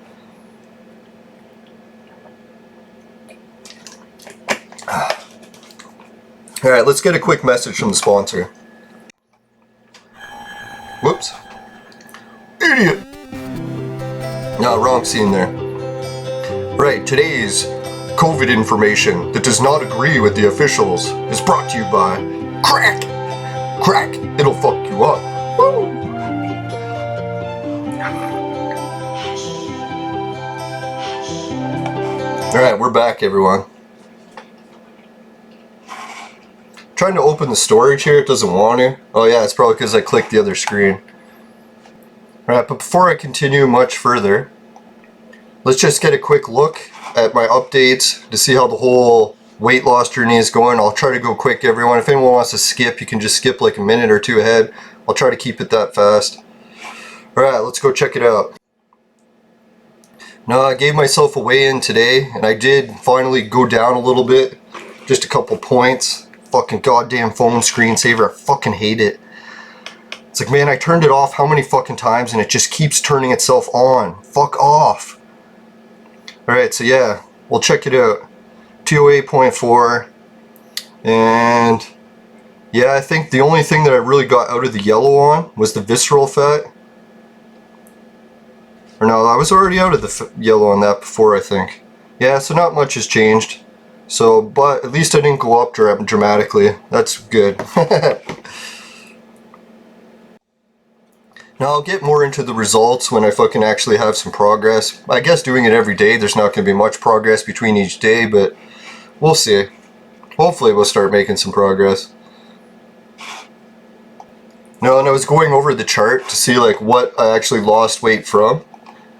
Alright, let's get a quick message from the sponsor. Whoops. Idiot! No, wrong scene there. Right, today's COVID information that does not agree with the officials is brought to you by Crack! Crack! It'll fuck you up. Woo! Alright, we're back, everyone. Trying to open the storage here, it doesn't want to. Oh yeah, it's probably because I clicked the other screen. Alright, but before I continue much further, let's just get a quick look at my updates to see how the whole weight loss journey is going. I'll try to go quick, everyone. If anyone wants to skip, you can just skip like a minute or two ahead. I'll try to keep it that fast. Alright, let's go check it out. Now, I gave myself a weigh-in today, and I did finally go down a little bit. Just a couple points. Fucking goddamn phone screensaver, I fucking hate it. It's like, man, I turned it off how many fucking times and it just keeps turning itself on. Fuck off. Alright, so yeah, we'll check it out. 208.4. And yeah, I think the only thing that I really got out of the yellow on was the visceral fat. Or no, I was already out of the yellow on that before, I think. Yeah, so not much has changed. So, but at least I didn't go up dramatically. That's good. Now I'll get more into the results when I fucking actually have some progress. I guess doing it every day, there's not going to be much progress between each day, but we'll see. Hopefully we'll start making some progress. Now, and I was going over the chart to see like what I actually lost weight from.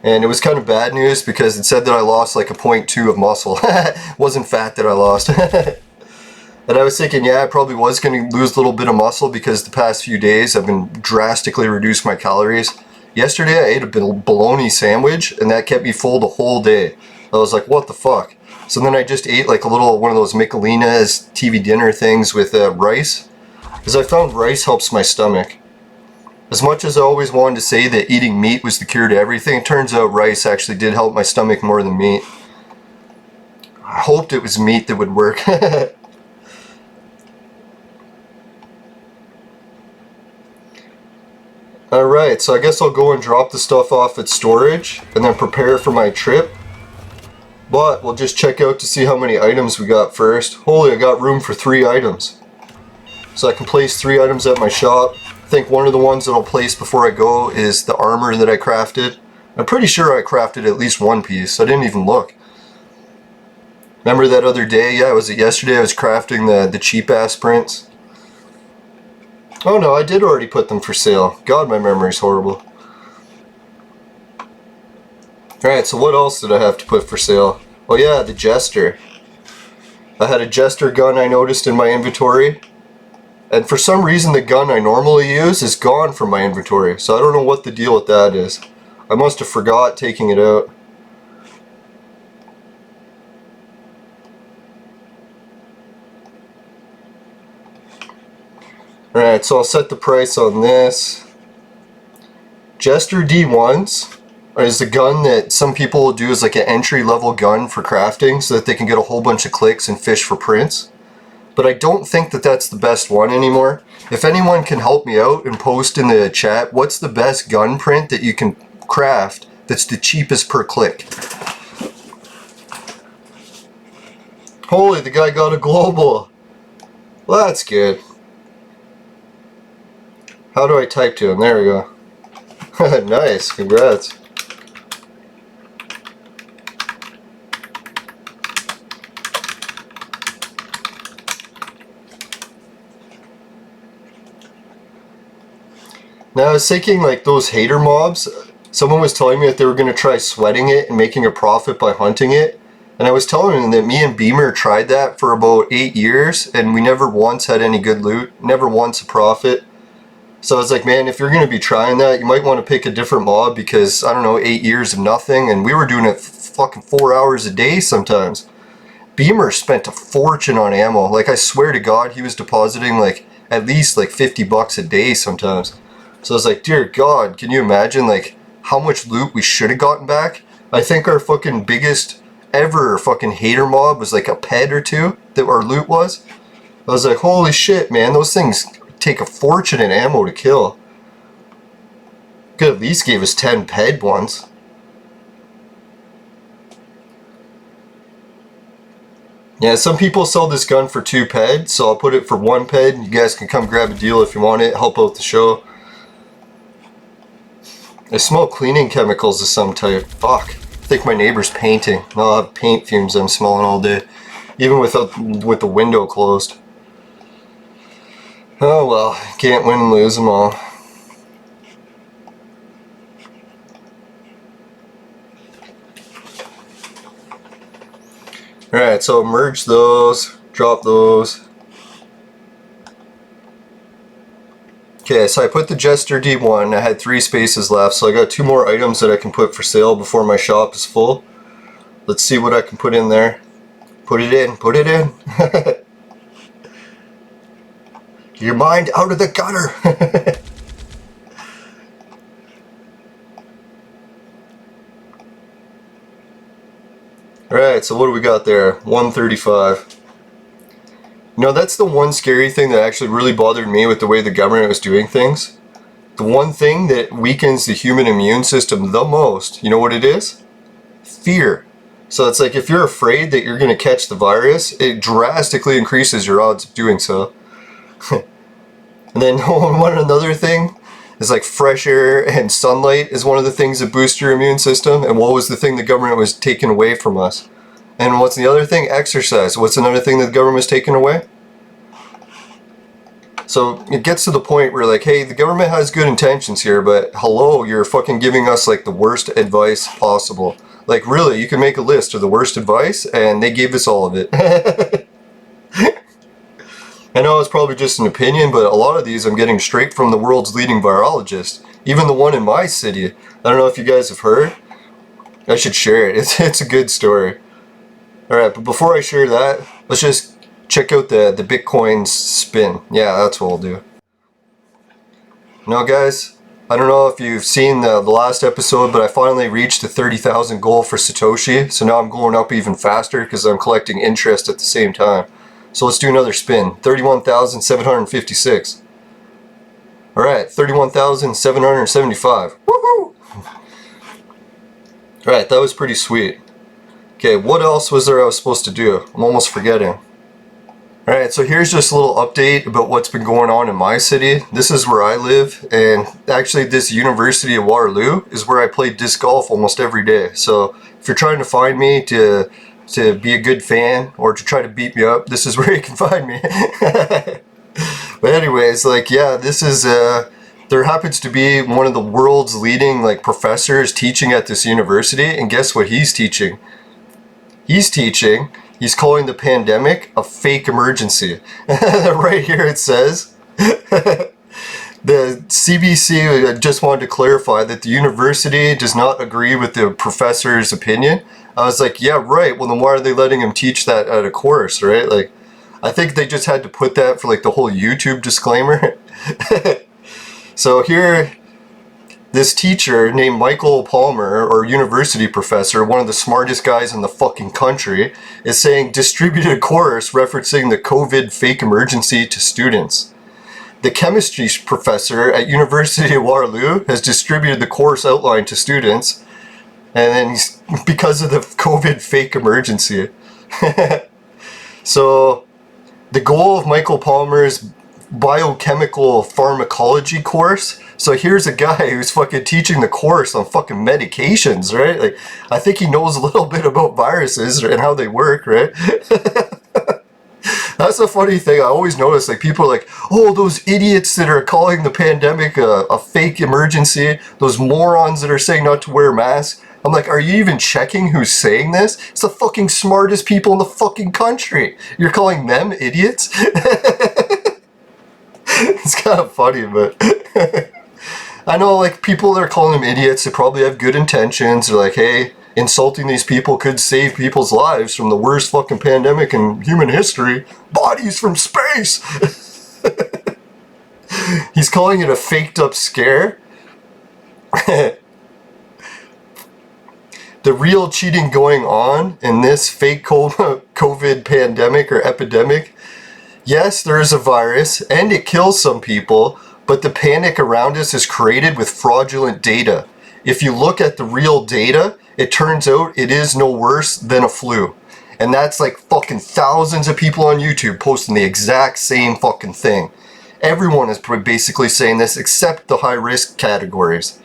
And it was kind of bad news because it said that I lost like a 0.2 of muscle. It wasn't fat that I lost. And I was thinking, yeah, I probably was going to lose a little bit of muscle because the past few days I've been drastically reduced my calories. Yesterday I ate a bologna sandwich and that kept me full the whole day. I was like, what the fuck? So then I just ate like a little one of those Michelinas TV dinner things with rice. Because I found rice helps my stomach. As much as I always wanted to say that eating meat was the cure to everything, it turns out rice actually did help my stomach more than meat. I hoped it was meat that would work. Alright, so I guess I'll go and drop the stuff off at storage and then prepare for my trip. But we'll just check out to see how many items we got first. Holy, I got room for 3 items. So I can place 3 items at my shop. I think one of the ones that I'll place before I go is the armor that I crafted. I'm pretty sure I crafted at least one piece. I didn't even look. Remember that other day? Yeah, was it yesterday? I was crafting the cheap ass prints. Oh no, I did already put them for sale. God, my memory's horrible. Alright, so what else did I have to put for sale? Oh yeah, the Jester. I had a Jester gun I noticed in my inventory. And for some reason the gun I normally use is gone from my inventory. So I don't know what the deal with that is. I must have forgot taking it out. Alright, so I'll set the price on this. Jester D1s is a gun that some people will do as like an entry level gun for crafting so that they can get a whole bunch of clicks and fish for prints. But I don't think that that's the best one anymore. If anyone can help me out and post in the chat, what's the best gun print that you can craft that's the cheapest per click? Holy, the guy got a global. Well, that's good. How do I type to him? There we go. Nice, congrats. Now I was thinking like those hater mobs, someone was telling me that they were going to try sweating it and making a profit by hunting it. And I was telling them that me and Beamer tried that for about 8 years and we never once had any good loot, never once a profit. So I was like, man, if you're going to be trying that, you might want to pick a different mob because, I don't know, 8 years of nothing. And we were doing it fucking 4 hours a day sometimes. Beamer spent a fortune on ammo. Like, I swear to God, he was depositing like at least like $50 a day sometimes. So I was like, dear God, can you imagine like how much loot we should have gotten back? I think our fucking biggest ever fucking hater mob was like a ped or two that our loot was. I was like, holy shit, man, those things take a fortune in ammo to kill. Could at least gave us 10 ped ones. Yeah, some people sell this gun for 2 ped, so I'll put it for 1 ped. You guys can come grab a deal if you want it, help out the show. I smell cleaning chemicals of some type. Fuck. I think my neighbor's painting. I'll have paint fumes I'm smelling all day. Even with the window closed. Oh well, can't win and lose them all. Alright, so merge those, drop those. Okay, so I put the Jester D1, I had 3 spaces left, so I got 2 more items that I can put for sale before my shop is full. Let's see what I can put in there. Put it in, put it in. Your mind out of the gutter. Alright, so what do we got there? 135. You know, that's the one scary thing that actually really bothered me with the way the government was doing things. The one thing that weakens the human immune system the most, you know what it is? Fear. So it's like if you're afraid that you're going to catch the virus, it drastically increases your odds of doing so. And then one another thing is like fresh air and sunlight is one of the things that boost your immune system. And what was the thing the government was taking away from us? And what's the other thing? Exercise. What's another thing that the government was taking away? So it gets to the point where like, hey, the government has good intentions here, but hello, you're fucking giving us like the worst advice possible. Like really, you can make a list of the worst advice and they gave us all of it. I know it's probably just an opinion, but a lot of these I'm getting straight from the world's leading virologist. Even the one in my city. I don't know if you guys have heard. I should share it. It's a good story. Alright, but before I share that, let's just check out the Bitcoin spin. Yeah, that's what we'll do. Now guys, I don't know if you've seen the last episode, but I finally reached the 30,000 goal for Satoshi. So now I'm going up even faster because I'm collecting interest at the same time. So let's do another spin. 31,756. Alright, 31,775. Woohoo! Alright, that was pretty sweet. Okay, what else was there I was supposed to do? I'm almost forgetting. Alright, so here's just a little update about what's been going on in my city. This is where I live, and actually this University of Waterloo is where I play disc golf almost every day. So if you're trying to find me to be a good fan or to try to beat me up, this is where you can find me. But anyways, like, yeah, this is there happens to be one of the world's leading like professors teaching at this university, and guess what he's teaching? He's calling the pandemic a fake emergency. Right here it says the CBC just wanted to clarify that the university does not agree with the professor's opinion. I was like, yeah, right. Well, then why are they letting him teach that at a course, right? Like, I think they just had to put that for like the whole YouTube disclaimer. So here, this teacher named Michael Palmer, or university professor, one of the smartest guys in the fucking country, is saying distributed a course referencing the COVID fake emergency to students. The chemistry professor at University of Waterloo has distributed the course outline to students, and then because of the COVID fake emergency. So the goal of Michael Palmer's biochemical pharmacology course. So here's a guy who's fucking teaching the course on fucking medications, right? Like, I think he knows a little bit about viruses and how they work, right? That's a funny thing. I always notice, like, people are like, oh, those idiots that are calling the pandemic a fake emergency, those morons that are saying not to wear masks. I'm like, are you even checking who's saying this? It's the fucking smartest people in the fucking country. You're calling them idiots? It's kind of funny, but I know, like, people that are calling them idiots, they probably have good intentions. They're like, hey, insulting these people could save people's lives from the worst fucking pandemic in human history. Bodies from space! He's calling it a faked up scare. The real cheating going on in this fake COVID pandemic or epidemic, yes, there is a virus and it kills some people, but the panic around us is created with fraudulent data. If you look at the real data, it turns out it is no worse than a flu. And that's like fucking thousands of people on YouTube posting the exact same fucking thing. Everyone is basically saying this except the high risk categories.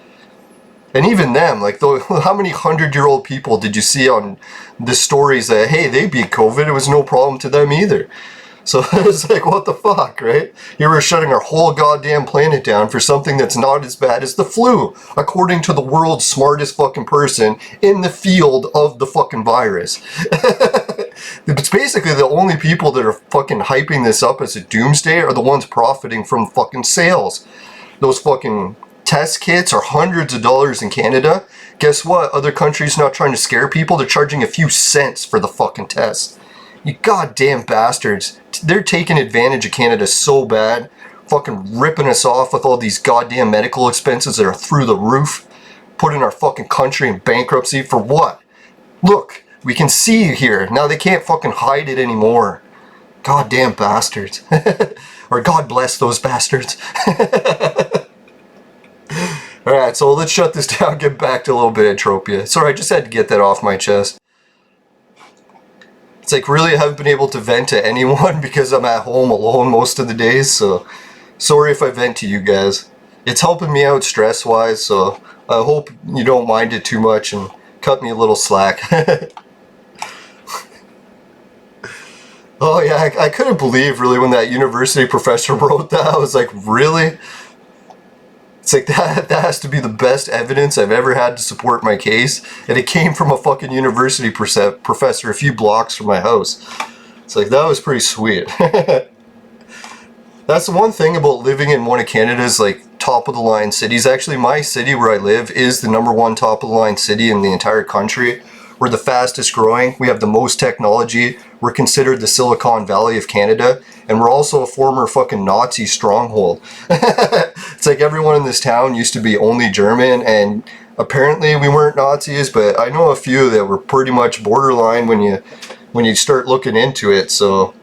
And even them, like, how many 100-year-old people did you see on the stories that, hey, they beat COVID, it was no problem to them either. So it's like, what the fuck, right? Here we're shutting our whole goddamn planet down for something that's not as bad as the flu, according to the world's smartest fucking person in the field of the fucking virus. It's basically the only people that are fucking hyping this up as a doomsday are the ones profiting from fucking sales. Those fucking test kits are hundreds of dollars in Canada. Guess what? Other countries not trying to scare people. They're charging a few cents for the fucking test. You goddamn bastards. They're taking advantage of Canada so bad. Fucking ripping us off with all these goddamn medical expenses that are through the roof. Putting our fucking country in bankruptcy for what? Look, we can see here. Now they can't fucking hide it anymore. Goddamn bastards. Or God bless those bastards. Alright, so let's shut this down, get back to a little bit of Entropia. Sorry, I just had to get that off my chest. It's like, really, I haven't been able to vent to anyone because I'm at home alone most of the days, so sorry if I vent to you guys. It's helping me out stress-wise, so I hope you don't mind it too much and cut me a little slack. Oh yeah, I couldn't believe, really, when that university professor wrote that. I was like, really? It's like, that has to be the best evidence I've ever had to support my case. And it came from a fucking university professor a few blocks from my house. It's like, that was pretty sweet. That's the one thing about living in one of Canada's like top of the line cities. Actually, my city where I live is the #1 top of the line city in the entire country. We're the fastest growing. We have the most technology. We're considered the Silicon Valley of Canada. And we're also a former fucking Nazi stronghold. It's like everyone in this town used to be only German, and apparently we weren't Nazis, but I know a few that were pretty much borderline when you start looking into it. So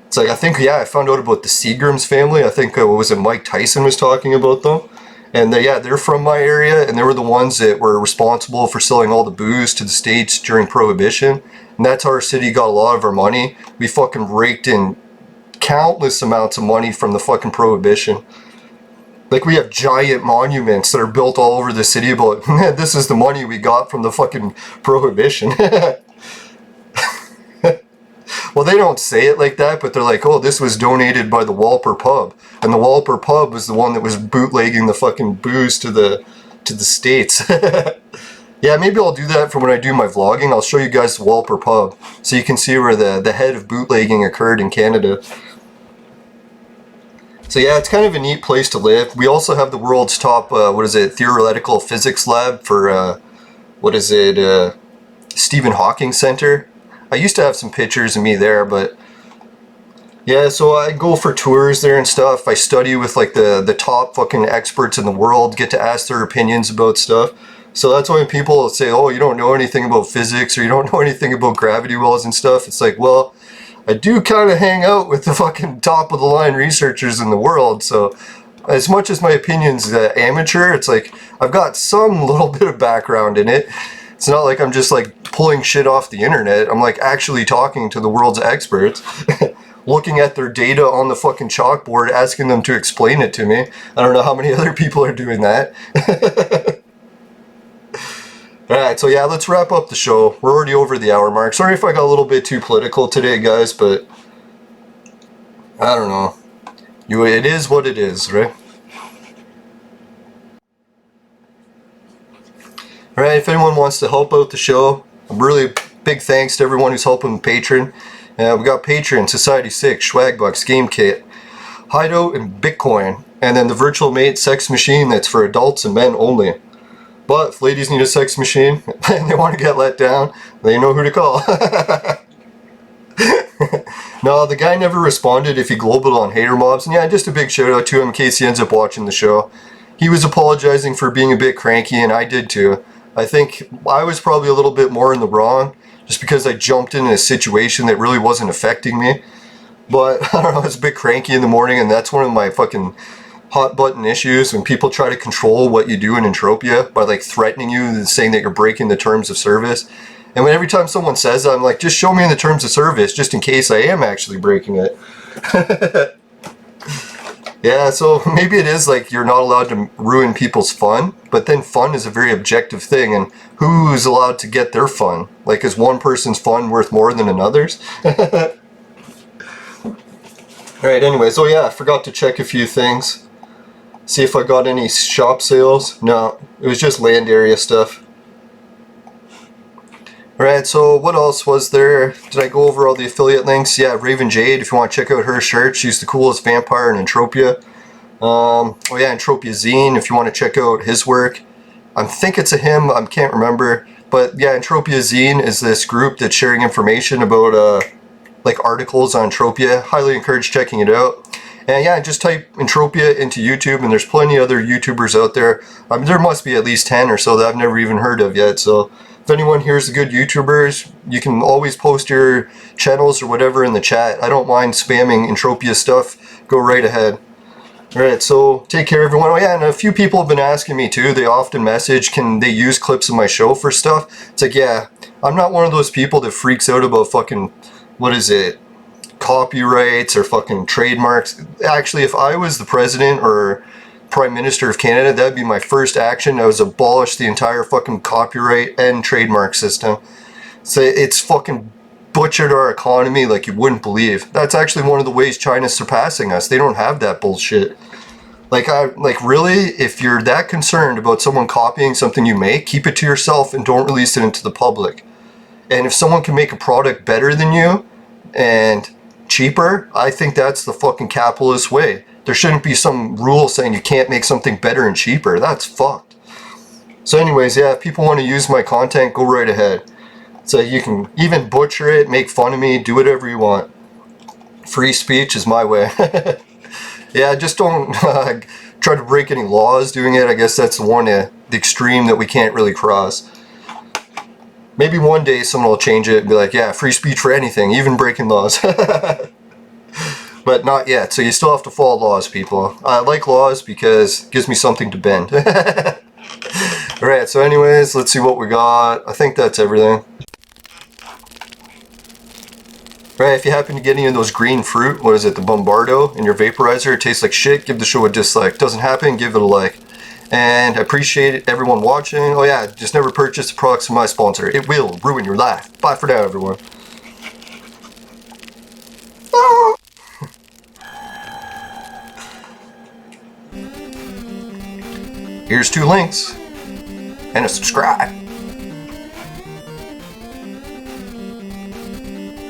it's like, I think, yeah, I found out about the Seagrams family. I think, what was it, Mike Tyson was talking about them. And yeah, they're from my area, and they were the ones that were responsible for selling all the booze to the States during Prohibition. And that's how our city got a lot of our money. We fucking raked in countless amounts of money from the fucking Prohibition. Like, we have giant monuments that are built all over the city about, man, this is the money we got from the fucking Prohibition. Well, they don't say it like that, but they're like, oh, this was donated by the Walper Pub. And the Walper Pub was the one that was bootlegging the fucking booze to the States. Yeah, maybe I'll do that for when I do my vlogging. I'll show you guys the Walper Pub, so you can see where the head of bootlegging occurred in Canada. So yeah, it's kind of a neat place to live. We also have the world's top, theoretical physics lab for, Stephen Hawking Center. I used to have some pictures of me there, but yeah, so I go for tours there and stuff. I study with like the top fucking experts in the world, get to ask their opinions about stuff. So that's why when people say, oh, you don't know anything about physics or you don't know anything about gravity wells and stuff, it's like, well, I do kind of hang out with the fucking top of the line researchers in the world. So as much as my opinion's amateur, it's like I've got some little bit of background in it. It's not like I'm just like pulling shit off the internet. I'm like actually talking to the world's experts, looking at their data on the fucking chalkboard, asking them to explain it to me. I don't know how many other people are doing that. Alright, so yeah, let's wrap up the show. We're already over the hour mark. Sorry if I got a little bit too political today, guys, but I don't know. It is what it is, right? Alright, if anyone wants to help out the show, a really big thanks to everyone who's helping Patreon. We got Patreon, Society 6, Swagbucks, GameKit, Hideout, and Bitcoin. And then the Virtual Mate Sex Machine that's for adults and men only. But if ladies need a sex machine and they want to get let down, they know who to call. No, the guy never responded if he globed on hater mobs. And yeah, just a big shout out to him in case he ends up watching the show. He was apologizing for being a bit cranky, and I did too. I think I was probably a little bit more in the wrong, just because I jumped in a situation that really wasn't affecting me. But I don't know, I was a bit cranky in the morning, and that's one of my fucking hot button issues, when people try to control what you do in Entropia by like threatening you and saying that you're breaking the terms of service. And when every time someone says that, I'm like, just show me in the terms of service, just in case I am actually breaking it. Yeah, so maybe it is like you're not allowed to ruin people's fun, but then fun is a very objective thing, and who's allowed to get their fun? Like, is one person's fun worth more than another's? Alright, anyways, oh yeah, I forgot to check a few things. See if I got any shop sales. No, it was just land area stuff. Alright, so what else was there? Did I go over all the affiliate links? Yeah, Raven Jade, if you want to check out her shirt, she's the coolest vampire in Entropia. Oh yeah, Entropia Zine, if you want to check out his work. I think it's a him, I can't remember. But yeah, Entropia Zine is this group that's sharing information about like articles on Entropia. Highly encourage checking it out. And yeah, just type Entropia into YouTube, and there's plenty other YouTubers out there. I mean, there must be at least 10 or so that I've never even heard of yet, so if anyone here is a good YouTubers, you can always post your channels or whatever in the chat. I don't mind spamming Entropia stuff. Go right ahead. Alright, so take care everyone. Oh yeah, and a few people have been asking me too. They often message, can they use clips of my show for stuff? It's like, yeah, I'm not one of those people that freaks out about fucking, what is it, copyrights or fucking trademarks. Actually, if I was the president or Prime Minister of Canada, that'd be my first action. I was abolish the entire fucking copyright and trademark system. So it's fucking butchered our economy like you wouldn't believe. That's actually one of the ways China's surpassing us. They don't have that bullshit. Like really, if you're that concerned about someone copying something you make, keep it to yourself and don't release it into the public. And if someone can make a product better than you and cheaper, I think that's the fucking capitalist way. There shouldn't be some rule saying you can't make something better and cheaper. That's fucked. So anyways, yeah, if people want to use my content, go right ahead. So you can even butcher it, make fun of me, do whatever you want. Free speech is my way. Yeah, just don't try to break any laws doing it. I guess that's the extreme that we can't really cross. Maybe one day someone will change it and be like, yeah, free speech for anything, even breaking laws. But not yet, so you still have to follow laws, people. I like laws because it gives me something to bend. Alright, so anyways, let's see what we got. I think that's everything. Right, if you happen to get any of those green fruit, what is it, the Bombardo in your vaporizer, it tastes like shit, give the show a dislike. Doesn't happen, give it a like. And I appreciate everyone watching. Oh yeah, just never purchase the products from my sponsor. It will ruin your life. Bye for now, everyone. Here's 2 links and a subscribe.